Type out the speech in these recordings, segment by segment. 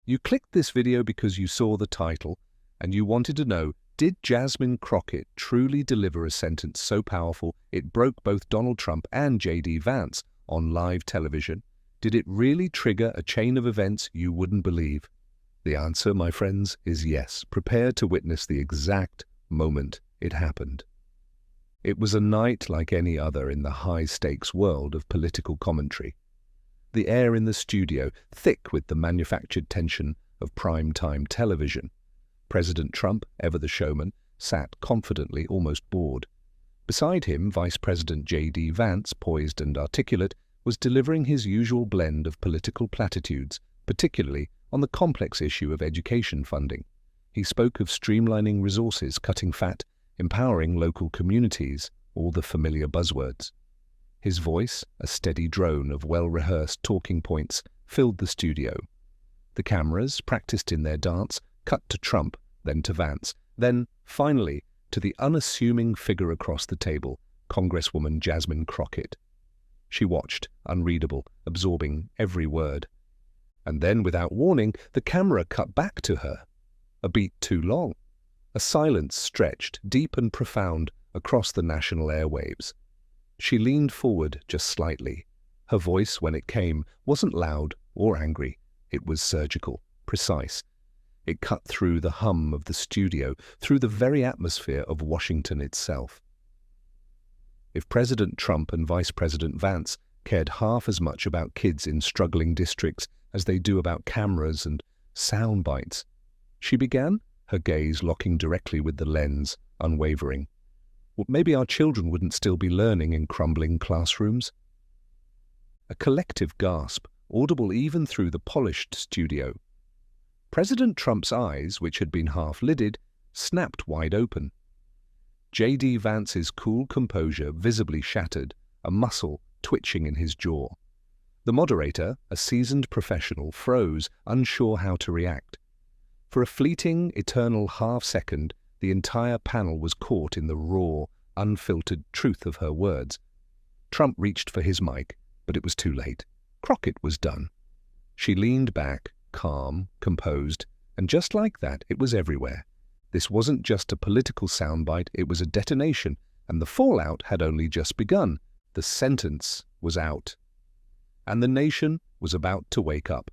You clicked this video because you saw the title and you wanted to know, did Jasmine Crockett truly deliver a sentence so powerful it broke both Donald Trump and J.D. Vance on live television? Did it really trigger a chain of events you wouldn't believe? The answer, my friends, is yes. Prepare to witness the exact moment it happened. It was a night like any other in the high-stakes world of political commentary. The air in the studio thick with the manufactured tension of prime-time television. President Trump, ever the showman, sat confidently, almost bored. Beside him, Vice President J.D. Vance, poised and articulate, was delivering his usual blend of political platitudes, particularly on the complex issue of education funding. He spoke of streamlining resources, cutting fat, empowering local communities, all the familiar buzzwords. His voice, a steady drone of well-rehearsed talking points, filled the studio. The cameras, practiced in their dance, cut to Trump, then to Vance, then, finally, to the unassuming figure across the table, Congresswoman Jasmine Crockett. She watched, unreadable, absorbing every word. And then, without warning, the camera cut back to her. A beat too long. A silence stretched, deep and profound, across the national airwaves. She leaned forward just slightly. Her voice, when it came, wasn't loud or angry. It was surgical, precise. It cut through the hum of the studio, through the very atmosphere of Washington itself. If President Trump and Vice President Vance cared half as much about kids in struggling districts as they do about cameras and sound bites, she began, her gaze locking directly with the lens, unwavering. Well, maybe our children wouldn't still be learning in crumbling classrooms? A collective gasp, audible even through the polished studio. President Trump's eyes, which had been half-lidded, snapped wide open. J.D. Vance's cool composure visibly shattered, a muscle twitching in his jaw. The moderator, a seasoned professional, froze, unsure how to react. For a fleeting, eternal half-second, the entire panel was caught in the raw, unfiltered truth of her words. Trump reached for his mic, but it was too late. Crockett was done. She leaned back, calm, composed, and just like that, it was everywhere. This wasn't just a political soundbite, it was a detonation, and the fallout had only just begun. The sentence was out. And the nation was about to wake up.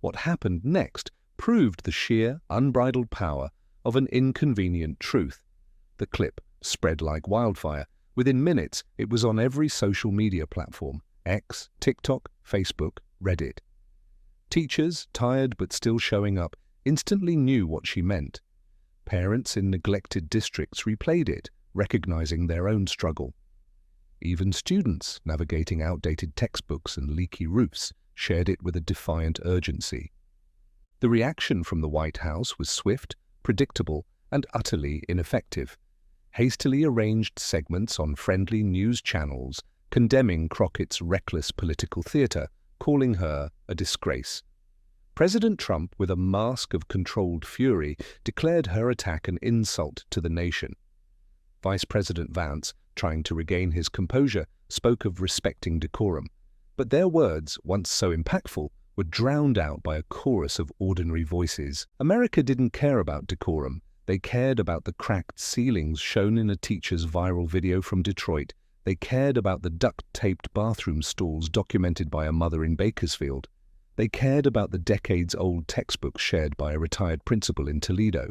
What happened next proved the sheer, unbridled power of an inconvenient truth. The clip spread like wildfire. Within minutes, it was on every social media platform: X, TikTok, Facebook, Reddit. Teachers, tired but still showing up, instantly knew what she meant. Parents in neglected districts replayed it, recognizing their own struggle. Even students, navigating outdated textbooks and leaky roofs, shared it with a defiant urgency. The reaction from the White House was swift, predictable, and utterly ineffective. Hastily arranged segments on friendly news channels condemning Crockett's reckless political theater, calling her a disgrace. President Trump, with a mask of controlled fury, declared her attack an insult to the nation. Vice President Vance, trying to regain his composure, spoke of respecting decorum. But their words, once so impactful, were drowned out by a chorus of ordinary voices. America didn't care about decorum. They cared about the cracked ceilings shown in a teacher's viral video from Detroit. They cared about the duct-taped bathroom stalls documented by a mother in Bakersfield. They cared about the decades-old textbooks shared by a retired principal in Toledo.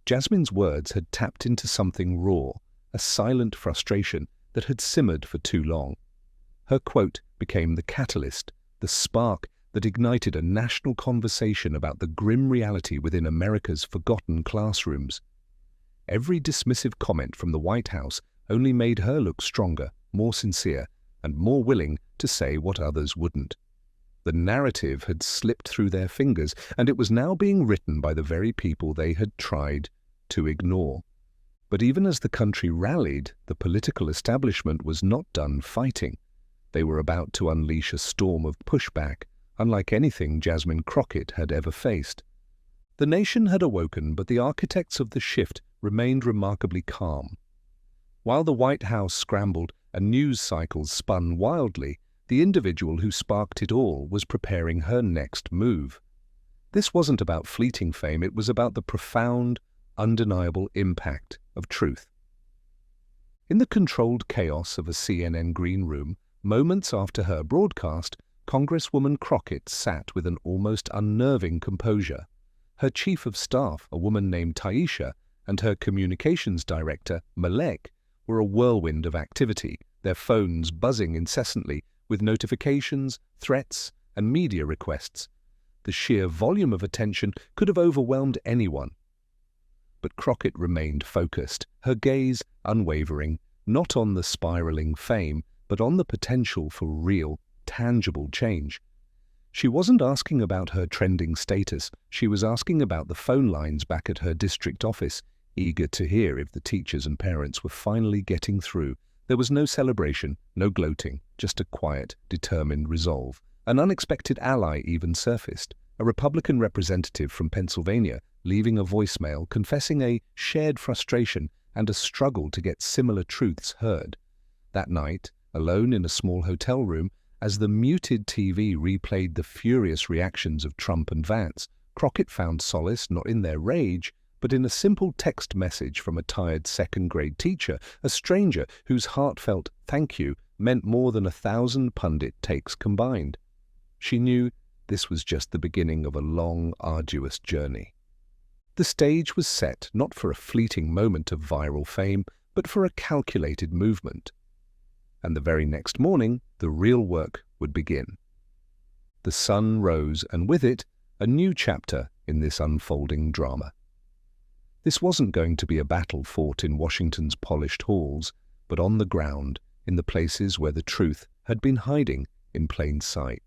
Jasmine's words had tapped into something raw, a silent frustration that had simmered for too long. Her quote became the catalyst, the spark that ignited a national conversation about the grim reality within America's forgotten classrooms. Every dismissive comment from the White House only made her look stronger, more sincere, and more willing to say what others wouldn't. The narrative had slipped through their fingers, and it was now being written by the very people they had tried to ignore. But even as the country rallied, the political establishment was not done fighting. They were about to unleash a storm of pushback, unlike anything Jasmine Crockett had ever faced. The nation had awoken, but the architects of the shift remained remarkably calm. While the White House scrambled and news cycles spun wildly, the individual who sparked it all was preparing her next move. This wasn't about fleeting fame, it was about the profound, undeniable impact of truth. In the controlled chaos of a CNN green room, moments after her broadcast, Congresswoman Crockett sat with an almost unnerving composure. Her chief of staff, a woman named Taisha, and her communications director, Malek, were a whirlwind of activity, their phones buzzing incessantly with notifications, threats, and media requests. The sheer volume of attention could have overwhelmed anyone. But Crockett remained focused, her gaze unwavering, not on the spiraling fame, but on the potential for real, tangible change. She wasn't asking about her trending status, she was asking about the phone lines back at her district office, eager to hear if the teachers and parents were finally getting through. There was no celebration, no gloating, just a quiet, determined resolve. An unexpected ally even surfaced, a Republican representative from Pennsylvania, leaving a voicemail confessing a shared frustration and a struggle to get similar truths heard. That night, alone in a small hotel room, as the muted TV replayed the furious reactions of Trump and Vance, Crockett found solace not in their rage, but in a simple text message from a tired second-grade teacher, a stranger whose heartfelt thank you meant more than 1,000 pundit takes combined. She knew this was just the beginning of a long, arduous journey. The stage was set not for a fleeting moment of viral fame, but for a calculated movement. And the very next morning, the real work would begin. The sun rose, and with it, a new chapter in this unfolding drama. This wasn't going to be a battle fought in Washington's polished halls, but on the ground, in the places where the truth had been hiding in plain sight.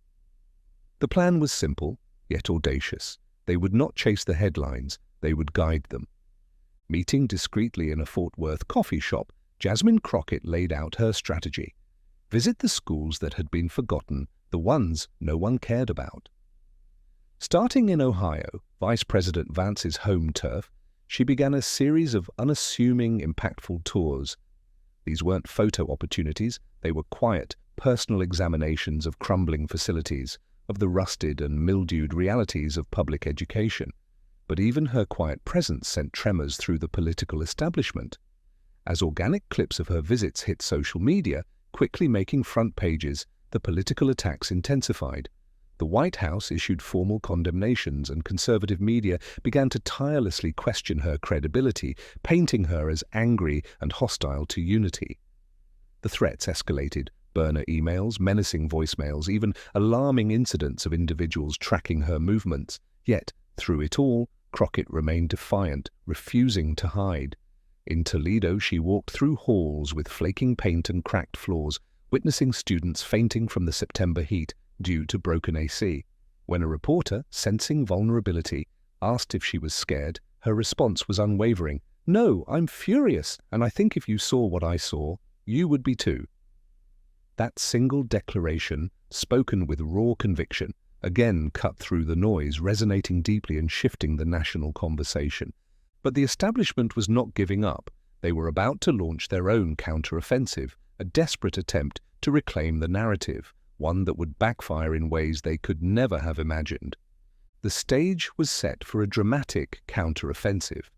The plan was simple, yet audacious. They would not chase the headlines, they would guide them. Meeting discreetly in a Fort Worth coffee shop, Jasmine Crockett laid out her strategy. Visit the schools that had been forgotten, the ones no one cared about. Starting in Ohio, Vice President Vance's home turf, she began a series of unassuming, impactful tours. These weren't photo opportunities, they were quiet, personal examinations of crumbling facilities, of the rusted and mildewed realities of public education. But even her quiet presence sent tremors through the political establishment. As organic clips of her visits hit social media, quickly making front pages, the political attacks intensified. The White House issued formal condemnations, and conservative media began to tirelessly question her credibility, painting her as angry and hostile to unity. The threats escalated. Burner emails, menacing voicemails, even alarming incidents of individuals tracking her movements. Yet, through it all, Crockett remained defiant, refusing to hide. In Toledo, she walked through halls with flaking paint and cracked floors, witnessing students fainting from the September heat due to broken AC. When a reporter, sensing vulnerability, asked if she was scared, her response was unwavering. "No, I'm furious, and I think if you saw what I saw, you would be too." That single declaration, spoken with raw conviction, again cut through the noise, resonating deeply and shifting the national conversation. But the establishment was not giving up. They were about to launch their own counter-offensive, a desperate attempt to reclaim the narrative, one that would backfire in ways they could never have imagined. The stage was set for a dramatic counter-offensive.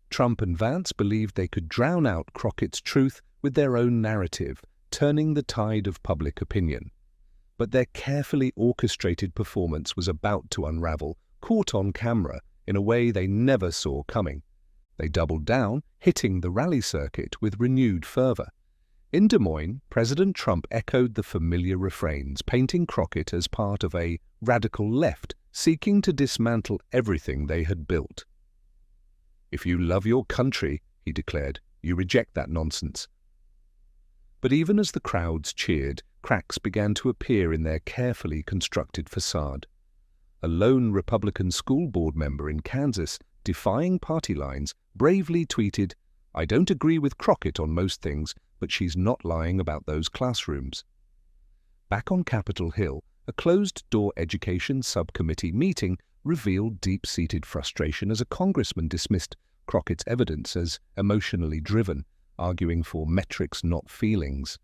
Trump and Vance believed they could drown out Crockett's truth with their own narrative, turning the tide of public opinion. But their carefully orchestrated performance was about to unravel, caught on camera in a way they never saw coming. They doubled down, hitting the rally circuit with renewed fervor. In Des Moines, President Trump echoed the familiar refrains, painting Crockett as part of a radical left, seeking to dismantle everything they had built. "If you love your country," he declared, "you reject that nonsense." But even as the crowds cheered, cracks began to appear in their carefully constructed facade. A lone Republican school board member in Kansas, defying party lines, bravely tweeted, "I don't agree with Crockett on most things, but she's not lying about those classrooms." Back on Capitol Hill, a closed-door education subcommittee meeting revealed deep-seated frustration as a congressman dismissed Crockett's evidence as emotionally driven, arguing for metrics, not feelings.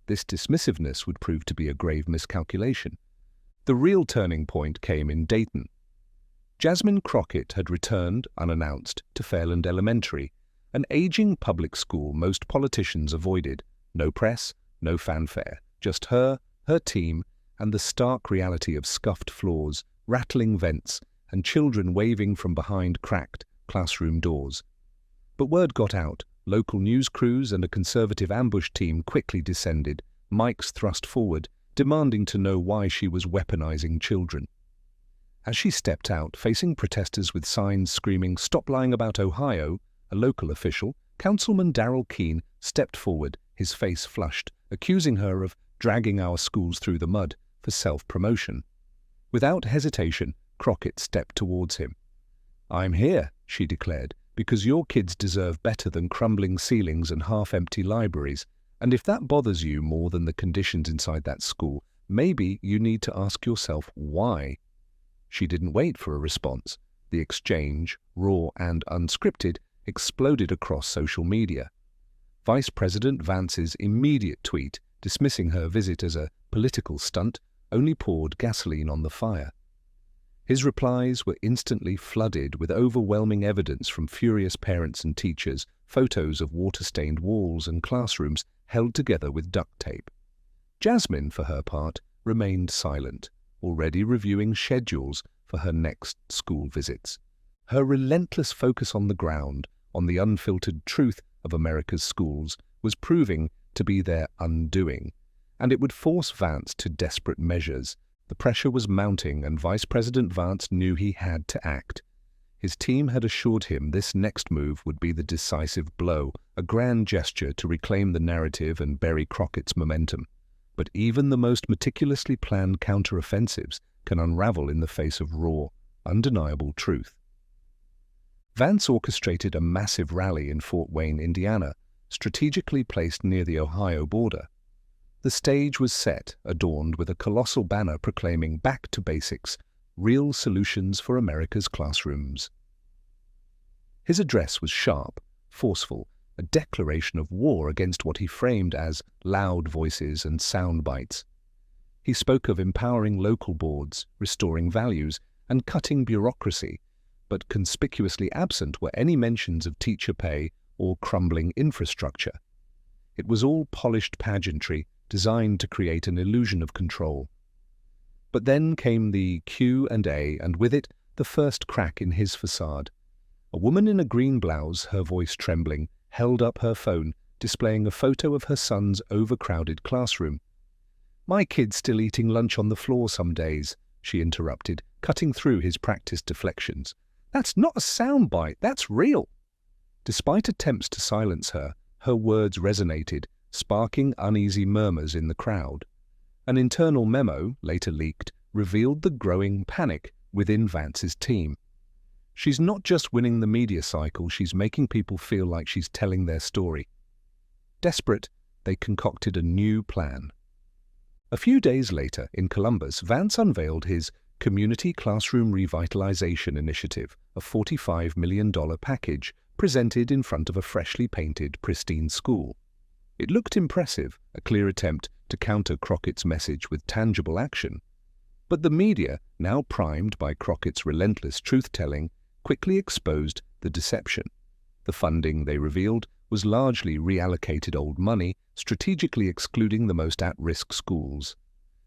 This dismissiveness would prove to be a grave miscalculation. The real turning point came in Dayton. Jasmine Crockett had returned, unannounced, to Fairland Elementary, an aging public school most politicians avoided. No press, no fanfare, just her team, and the stark reality of scuffed floors, rattling vents, and children waving from behind cracked classroom doors. But word got out. Local news crews and a conservative ambush team quickly descended, mics thrust forward, demanding to know why she was weaponizing children. As she stepped out, facing protesters with signs screaming, "Stop lying about Ohio," a local official, Councilman Darrell Keene, stepped forward, his face flushed, accusing her of dragging our schools through the mud for self-promotion. Without hesitation, Crockett stepped towards him. "I'm here," she declared, "because your kids deserve better than crumbling ceilings and half-empty libraries, and if that bothers you more than the conditions inside that school, maybe you need to ask yourself why." She didn't wait for a response. The exchange, raw and unscripted, exploded across social media. Vice President Vance's immediate tweet, dismissing her visit as a political stunt, only poured gasoline on the fire. His replies were instantly flooded with overwhelming evidence from furious parents and teachers, photos of water-stained walls and classrooms held together with duct tape. Jasmine, for her part, remained silent, already reviewing schedules for her next school visits. Her relentless focus on the ground, on the unfiltered truth of America's schools, was proving to be their undoing, and it would force Vance to desperate measures. The pressure was mounting, and Vice President Vance knew he had to act. His team had assured him this next move would be the decisive blow, a grand gesture to reclaim the narrative and bury Crockett's momentum. But even the most meticulously planned counter-offensives can unravel in the face of raw, undeniable truth. Vance orchestrated a massive rally in Fort Wayne, Indiana, strategically placed near the Ohio border. The stage was set, adorned with a colossal banner proclaiming "Back to Basics, Real Solutions for America's Classrooms." His address was sharp, forceful, a declaration of war against what he framed as loud voices and sound bites. He spoke of empowering local boards, restoring values, and cutting bureaucracy, but conspicuously absent were any mentions of teacher pay or crumbling infrastructure. It was all polished pageantry designed to create an illusion of control. But then came the Q&A, and with it, the first crack in his facade. A woman in a green blouse, her voice trembling, held up her phone, displaying a photo of her son's overcrowded classroom. "My kid's still eating lunch on the floor some days," she interrupted, cutting through his practiced deflections. "That's not a soundbite, that's real." Despite attempts to silence her, her words resonated, sparking uneasy murmurs in the crowd. An internal memo, later leaked, revealed the growing panic within Vance's team. "She's not just winning the media cycle, she's making people feel like she's telling their story." Desperate, they concocted a new plan. A few days later, in Columbus, Vance unveiled his Community Classroom Revitalization Initiative, a $45 million package presented in front of a freshly painted, pristine school. It looked impressive, a clear attempt to counter Crockett's message with tangible action. But the media, now primed by Crockett's relentless truth-telling, quickly exposed the deception. The funding, they revealed, was largely reallocated old money, strategically excluding the most at-risk schools.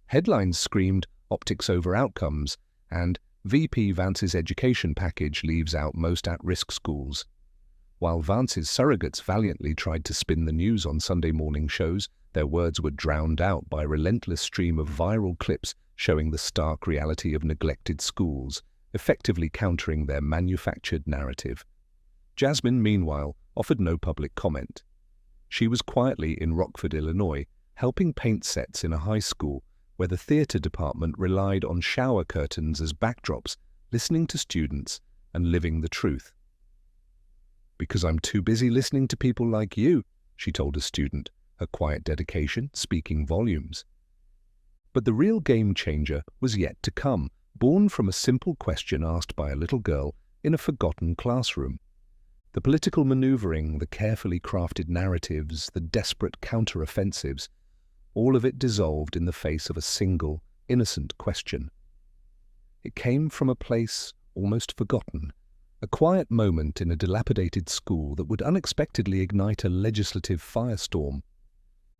Headlines screamed optics over outcomes, and VP Vance's education package leaves out most at-risk schools. While Vance's surrogates valiantly tried to spin the news on Sunday morning shows, their words were drowned out by a relentless stream of viral clips showing the stark reality of neglected schools, effectively countering their manufactured narrative. Jasmine, meanwhile, offered no public comment. She was quietly in Rockford, Illinois, helping paint sets in a high school where the theater department relied on shower curtains as backdrops, listening to students and living the truth. "Because I'm too busy listening to people like you," she told a student, her quiet dedication speaking volumes. But the real game changer was yet to come, born from a simple question asked by a little girl in a forgotten classroom. The political maneuvering, the carefully crafted narratives, the desperate counter-offensives, all of it dissolved in the face of a single, innocent question. It came from a place almost forgotten. A quiet moment in a dilapidated school that would unexpectedly ignite a legislative firestorm.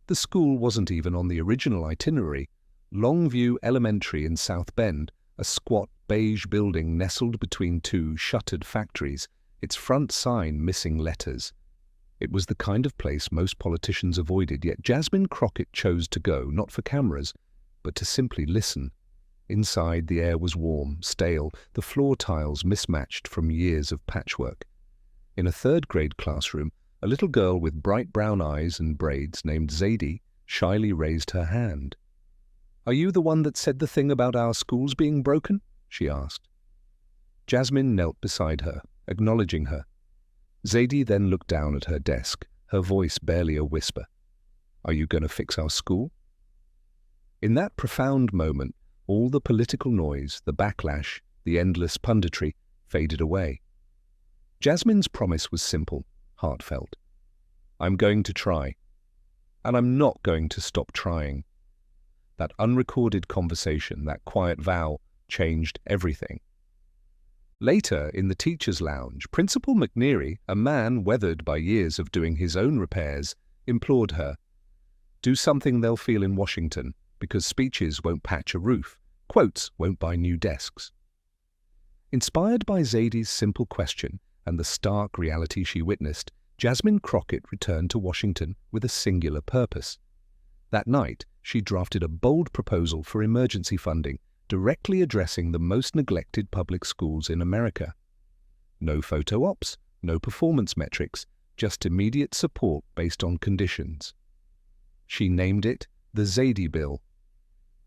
The school wasn't even on the original itinerary. Longview Elementary in South Bend, a squat beige building nestled between two shuttered factories, its front sign missing letters. It was the kind of place most politicians avoided, yet Jasmine Crockett chose to go, not for cameras, but to simply listen. Inside, the air was warm, stale, the floor tiles mismatched from years of patchwork. In a third-grade classroom, a little girl with bright brown eyes and braids named Zadie shyly raised her hand. "Are you the one that said the thing about our schools being broken?" she asked. Jasmine knelt beside her, acknowledging her. Zadie then looked down at her desk, her voice barely a whisper. "Are you going to fix our school?" In that profound moment, all the political noise, the backlash, the endless punditry faded away. Jasmine's promise was simple, heartfelt. "I'm going to try, and I'm not going to stop trying." That unrecorded conversation, that quiet vow, changed everything. Later, in the teacher's lounge, Principal McNeary, a man weathered by years of doing his own repairs, implored her, "Do something they'll feel in Washington, because speeches won't patch a roof, quotes won't buy new desks." Inspired by Zadie's simple question and the stark reality she witnessed, Jasmine Crockett returned to Washington with a singular purpose. That night, she drafted a bold proposal for emergency funding, directly addressing the most neglected public schools in America. No photo ops, no performance metrics, just immediate support based on conditions. She named it the Zadie Bill.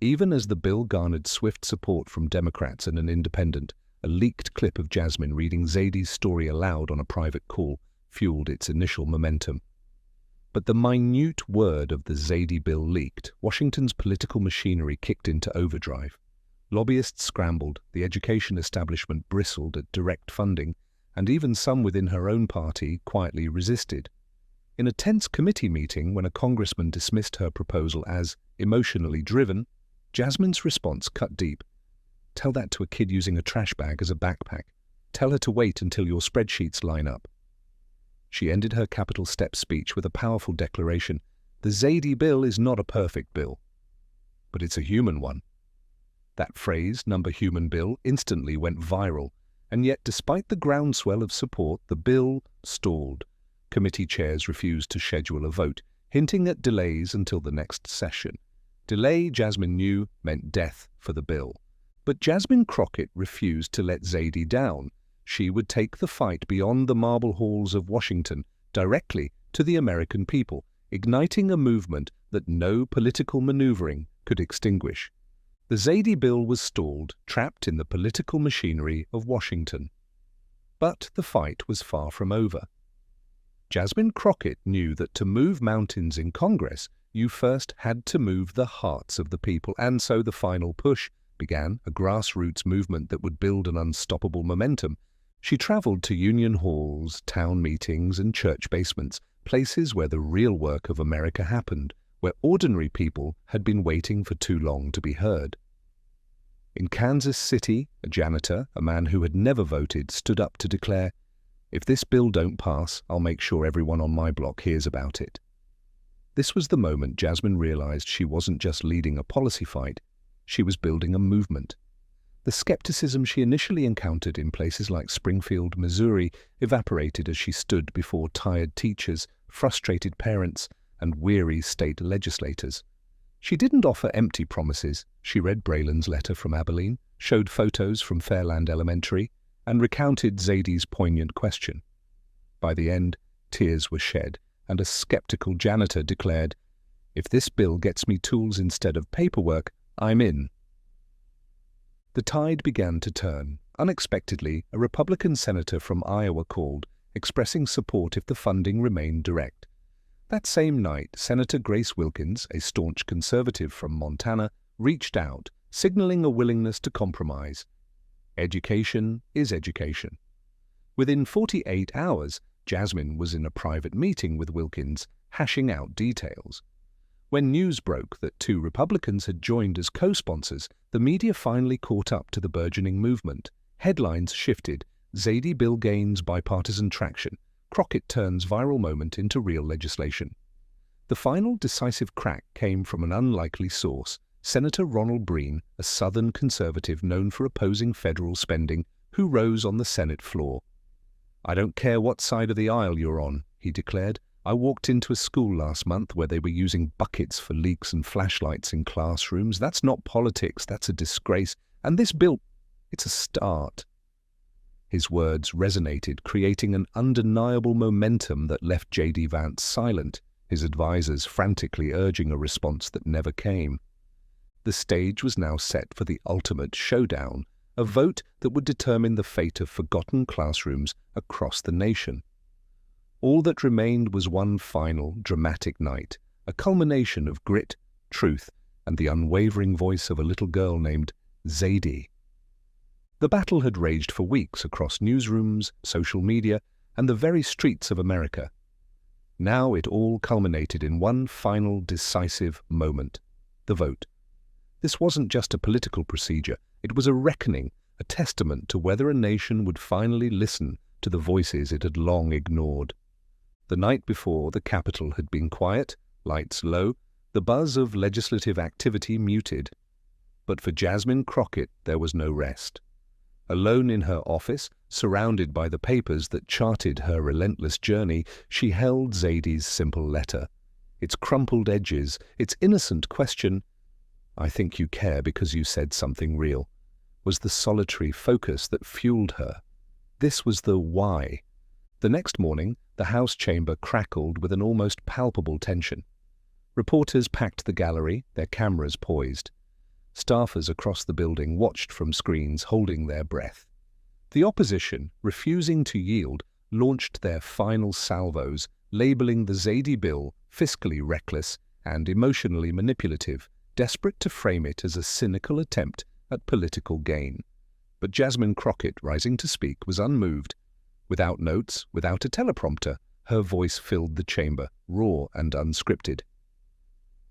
Even as the bill garnered swift support from Democrats and an independent, a leaked clip of Jasmine reading Zadie's story aloud on a private call fueled its initial momentum. But the minute word of the Zadie Bill leaked, Washington's political machinery kicked into overdrive. Lobbyists scrambled, the education establishment bristled at direct funding, and even some within her own party quietly resisted. In a tense committee meeting, when a congressman dismissed her proposal as emotionally driven, Jasmine's response cut deep. "Tell that to a kid using a trash bag as a backpack. Tell her to wait until your spreadsheets line up." She ended her Capitol Step speech with a powerful declaration. "The Zadie Bill is not a perfect bill, but it's a human one." That phrase, number human bill, instantly went viral, and yet despite the groundswell of support, the bill stalled. Committee chairs refused to schedule a vote, hinting at delays until the next session. Delay, Jasmine knew, meant death for the bill. But Jasmine Crockett refused to let Zadie down. She would take the fight beyond the marble halls of Washington, directly to the American people, igniting a movement that no political maneuvering could extinguish. The Zadie Bill was stalled, trapped in the political machinery of Washington. But the fight was far from over. Jasmine Crockett knew that to move mountains in Congress, you first had to move the hearts of the people, and so the final push began, a grassroots movement that would build an unstoppable momentum. She traveled to union halls, town meetings, and church basements, places where the real work of America happened, where ordinary people had been waiting for too long to be heard. In Kansas City, a janitor, a man who had never voted, stood up to declare, "If this bill don't pass, I'll make sure everyone on my block hears about it." This was the moment Jasmine realized she wasn't just leading a policy fight, she was building a movement. The skepticism she initially encountered in places like Springfield, Missouri, evaporated as she stood before tired teachers, frustrated parents, and weary state legislators. She didn't offer empty promises. She read Braylon's letter from Abilene, showed photos from Fairland Elementary, and recounted Zadie's poignant question. By the end, tears were shed, and a skeptical janitor declared, "If this bill gets me tools instead of paperwork, I'm in." The tide began to turn. Unexpectedly, a Republican senator from Iowa called, expressing support if the funding remained direct. That same night, Senator Grace Wilkins, a staunch conservative from Montana, reached out, signaling a willingness to compromise. Education is education. Within 48 hours, Jasmine was in a private meeting with Wilkins, hashing out details. When news broke that 2 Republicans had joined as co-sponsors, the media finally caught up to the burgeoning movement. Headlines shifted. Zadie bill gains bipartisan traction. Crockett turns viral moment into real legislation. The final decisive crack came from an unlikely source, Senator Ronald Breen, a Southern conservative known for opposing federal spending, who rose on the Senate floor. "I don't care what side of the aisle you're on," he declared. "I walked into a school last month where they were using buckets for leaks and flashlights in classrooms. That's not politics, that's a disgrace. And this bill, it's a start." His words resonated, creating an undeniable momentum that left J.D. Vance silent, his advisers frantically urging a response that never came. The stage was now set for the ultimate showdown, a vote that would determine the fate of forgotten classrooms across the nation. All that remained was one final, dramatic night, a culmination of grit, truth, and the unwavering voice of a little girl named Zadie. The battle had raged for weeks across newsrooms, social media, and the very streets of America. Now it all culminated in one final, decisive moment: the vote. This wasn't just a political procedure, it was a reckoning, a testament to whether a nation would finally listen to the voices it had long ignored. The night before, the Capitol had been quiet, lights low, the buzz of legislative activity muted. But for Jasmine Crockett, there was no rest. Alone in her office, surrounded by the papers that charted her relentless journey, she held Zadie's simple letter. Its crumpled edges, its innocent question, "I think you care because you said something real," was the solitary focus that fueled her. This was the why. The next morning, the House chamber crackled with an almost palpable tension. Reporters packed the gallery, their cameras poised. Staffers across the building watched from screens, holding their breath. The opposition, refusing to yield, launched their final salvos, labeling the Zadie bill fiscally reckless and emotionally manipulative, desperate to frame it as a cynical attempt at political gain. But Jasmine Crockett, rising to speak, was unmoved. Without notes, without a teleprompter, her voice filled the chamber, raw and unscripted.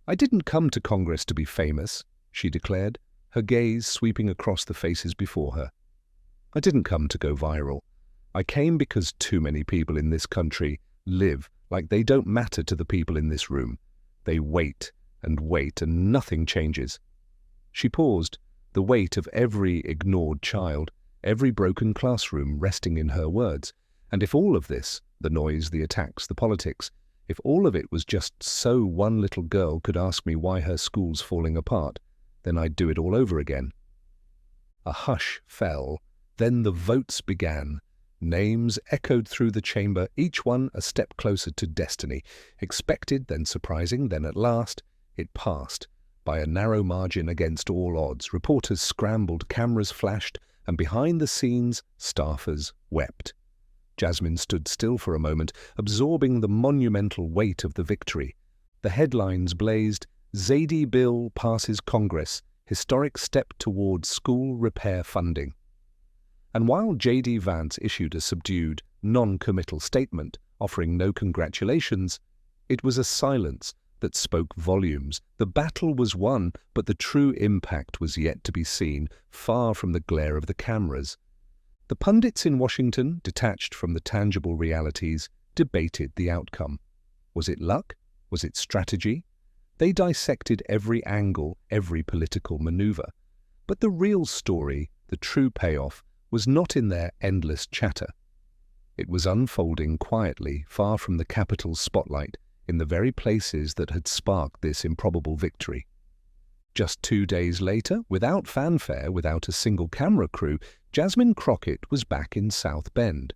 "I didn't come to Congress to be famous," she declared, her gaze sweeping across the faces before her. "I didn't come to go viral. I came because too many people in this country live like they don't matter to the people in this room. They wait, and nothing changes." She paused, the weight of every ignored child, every broken classroom resting in her words. And if all of this, the noise, the attacks, the politics, if all of it was just so one little girl could ask me why her school's falling apart, then I'd do it all over again. A hush fell, then the votes began. Names echoed through the chamber, each one a step closer to destiny. Expected, then surprising, then at last, it passed. By a narrow margin against all odds, reporters scrambled, cameras flashed, and behind the scenes, staffers wept. Jasmine stood still for a moment, absorbing the monumental weight of the victory. The headlines blazed, "Zadie bill passes Congress, historic step towards school repair funding." And while J.D. Vance issued a subdued, non-committal statement, offering no congratulations, it was a silence that spoke volumes. The battle was won, but the true impact was yet to be seen, far from the glare of the cameras. The pundits in Washington, detached from the tangible realities, debated the outcome. Was it luck? Was it strategy? They dissected every angle, every political maneuver. But the real story, the true payoff, was not in their endless chatter. It was unfolding quietly, far from the Capitol's spotlight, in the very places that had sparked this improbable victory. Just 2 days later, without fanfare, without a single camera crew, Jasmine Crockett was back in South Bend.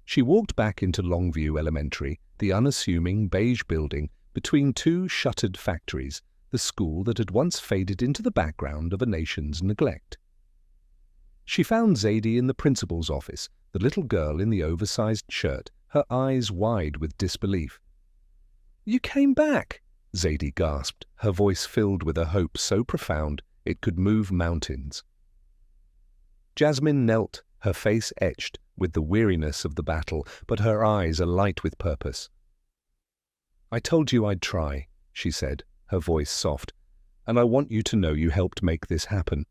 She walked back into Longview Elementary, the unassuming beige building between two shuttered factories, the school that had once faded into the background of a nation's neglect. She found Zadie in the principal's office, the little girl in the oversized shirt, her eyes wide with disbelief. "You came back," Zadie gasped, her voice filled with a hope so profound it could move mountains. Jasmine knelt, her face etched with the weariness of the battle, but her eyes alight with purpose. "I told you I'd try," she said, her voice soft, "and I want you to know you helped make this happen."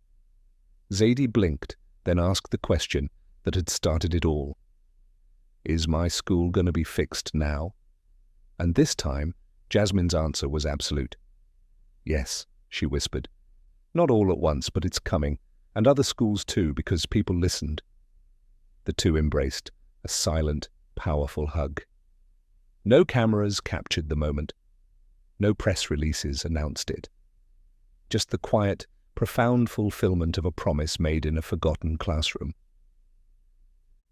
Zadie blinked, then asked the question that had started it all. Is my school going to be fixed now? And this time, Jasmine's answer was absolute. Yes, she whispered. Not all at once, but it's coming, and other schools too, because people listened. The two embraced, a silent, powerful hug. No cameras captured the moment. No press releases announced it. Just the quiet, profound fulfillment of a promise made in a forgotten classroom.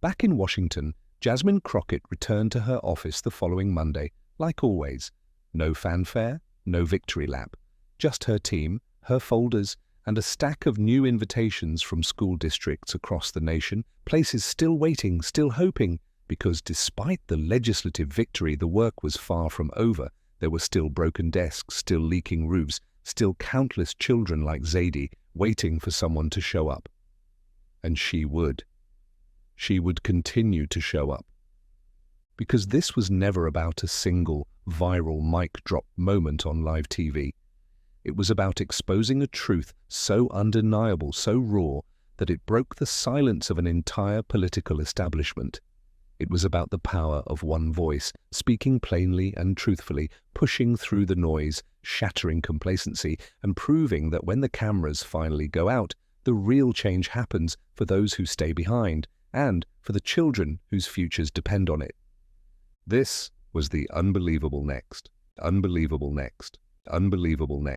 Back in Washington, Jasmine Crockett returned to her office the following Monday, like always. No fanfare, no victory lap. Just her team, her folders, and a stack of new invitations from school districts across the nation, places still waiting, still hoping, because despite the legislative victory, the work was far from over. There were still broken desks, still leaking roofs, still countless children like Zadie waiting for someone to show up. And she would. She would continue to show up. Because this was never about a single, viral mic drop moment on live TV. It was about exposing a truth so undeniable, so raw, that it broke the silence of an entire political establishment. It was about the power of one voice, speaking plainly and truthfully, pushing through the noise, shattering complacency, and proving that when the cameras finally go out, the real change happens for those who stay behind, and for the children whose futures depend on it. This was the unbelievable next. Unbelievable next. Unbelievable next.